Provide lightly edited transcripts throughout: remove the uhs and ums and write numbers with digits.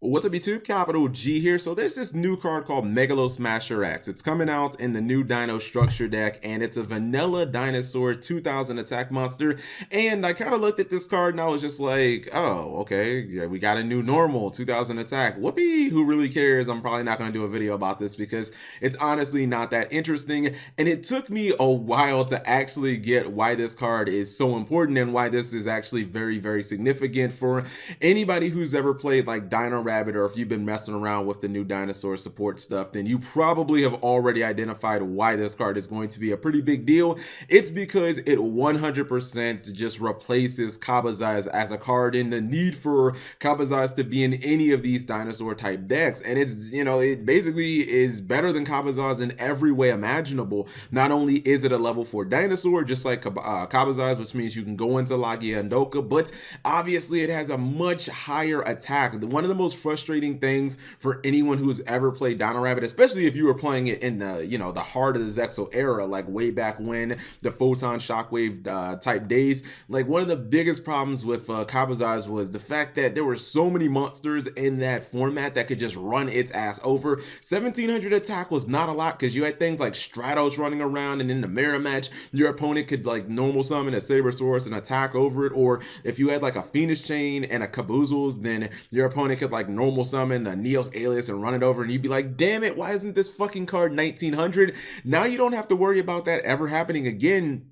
What's up YouTube, Capital G here. So there's this new card called Megalosmasher X. It's coming out in the new Dino Structure deck, and it's a vanilla dinosaur 2000 attack monster. And I kind of looked at this card and I was just like, oh, okay, yeah, we got a new normal 2000 attack. Whoopee, who really cares? I'm probably not going to do a video about this because it's honestly not that interesting. And it took me a while to actually get why this card is so important and why this is actually very, very significant for anybody who's ever played like Dino Rabbit, or if you've been messing around with the new dinosaur support stuff, then you probably have already identified why this card is going to be a pretty big deal. It's because it 100% just replaces Kabazauls as a card in the need for Kabazauls to be in any of these dinosaur type decks. And it's, you know, it basically is better than Kabazauls in every way imaginable. Not only is it a level 4 dinosaur, just like Kabazauls, which means you can go into Lagia and Doka, but obviously it has a much higher attack. One of the most frustrating things for anyone who's ever played Dino Rabbit, especially if you were playing it in the, you know, the heart of the Zexo era, like way back when, the Photon Shockwave type days, like one of the biggest problems with Kabazauls was the fact that there were so many monsters in that format that could just run its ass over. 1700 attack was not a lot because you had things like Stratos running around, and in the mirror match, your opponent could like normal summon a Sabersaurus and attack over it, or if you had like a Phoenix Chain and a Kabazauls, then your opponent could like normal summon a Neos Alias and run it over, and you'd be like, damn it, why isn't this fucking card 1900? Now you don't have to worry about that ever happening again.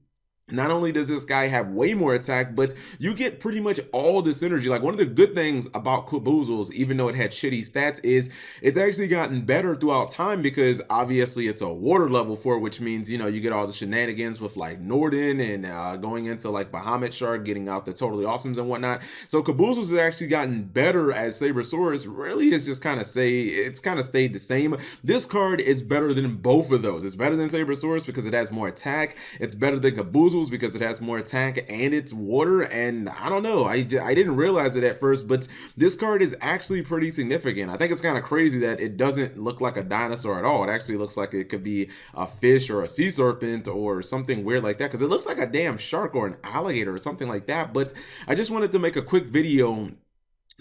Not only does this guy have way more attack, but you get pretty much all the synergy. Like, one of the good things about Kabazauls, even though it had shitty stats, is it's actually gotten better throughout time because obviously it's a water level 4, which means, you know, you get all the shenanigans with like Norden and going into like Bahamut Shark, getting out the Totally Awesomes and whatnot. So Kabazauls has actually gotten better as Sabersaurus. Really is just kind of it's kind of stayed the same. This card is better than both of those. It's better than Sabersaurus because it has more attack. It's better than Kabazauls because it has more attack and it's water. And I don't know, I didn't realize it at first, but this card is actually pretty significant. I think it's kind of crazy that it doesn't look like a dinosaur at all. It actually looks like it could be a fish or a sea serpent or something weird like that, because it looks like a damn shark or an alligator or something like that. But I just wanted to make a quick video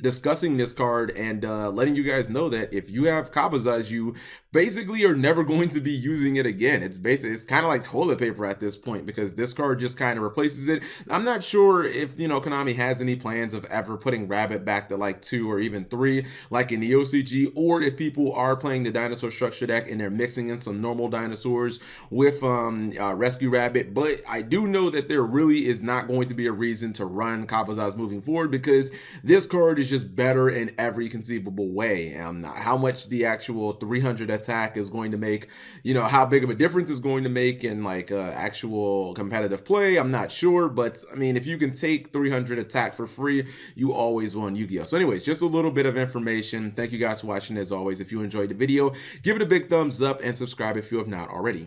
discussing this card and letting you guys know that if you have Kabazauls, you basically are never going to be using it again. It's kind of like toilet paper at this point because this card just kind of replaces it. I'm not sure if, you know, Konami has any plans of ever putting Rabbit back to like 2 or even 3 like in the OCG, or if people are playing the dinosaur structure deck and they're mixing in some normal dinosaurs with Rescue Rabbit. But I do know that there really is not going to be a reason to run Kabazauls moving forward because this card is just better in every conceivable way. How much the actual 300 attack is going to make, you know, how big of a difference is going to make in like actual competitive play, I'm not sure. But I mean, if you can take 300 attack for free, you always won Yu-Gi-Oh! So anyways, just a little bit of information. Thank you guys for watching. As always, if you enjoyed the video, give it a big thumbs up and subscribe if you have not already.